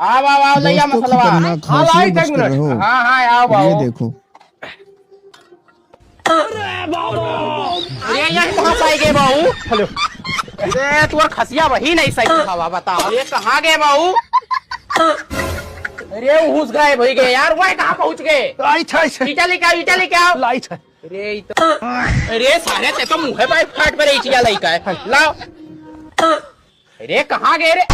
आओ आओ आओ लैया दोस्तों मसलवा। खतरनाक हाँ हाशिए लाइट एक बचते रहो। मिनट। हाँ हाँ आओ ये आओ। देखो अरे यहाँ कहाँ से गए बाबू? हेलो। अरे तू और खसिया वही नहीं सही हवा बताओ। अरे कहाँ गए बाबू? अरे घुस गए भाई गए यार। वह कहाँ पहुँच गए? लाइट है ईटा लेके आओ ईटा लेके आओ। लाइट है। अरे सारे ते तो मुँह पे फाट पर ईटिया लइका है। लाओ। अरे कहाँ गए रे?